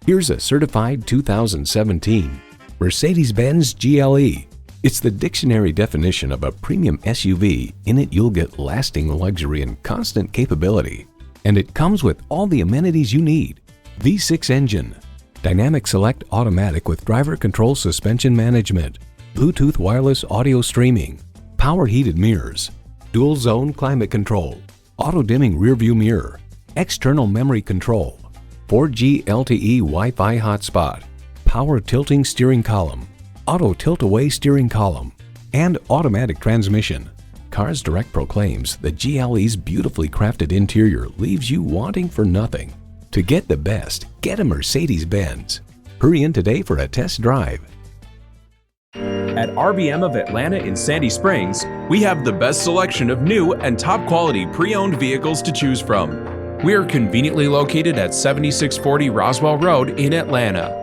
Here's a certified 2017 Mercedes-Benz GLE. It's the dictionary definition of a premium SUV. In it, you'll get lasting luxury and constant capability. And it comes with all the amenities you need. V6 engine, dynamic select automatic with driver control suspension management, Bluetooth wireless audio streaming, power heated mirrors, dual zone climate control, auto dimming rear view mirror, external memory control, 4G LTE Wi-Fi hotspot, power tilting steering column, auto tilt-away steering column, and automatic transmission. Cars Direct proclaims the GLE's beautifully crafted interior leaves you wanting for nothing. To get the best, get a Mercedes-Benz. Hurry in today for a test drive. At RBM of Atlanta in Sandy Springs, we have the best selection of new and top-quality pre-owned vehicles to choose from. We are conveniently located at 7640 Roswell Road in Atlanta.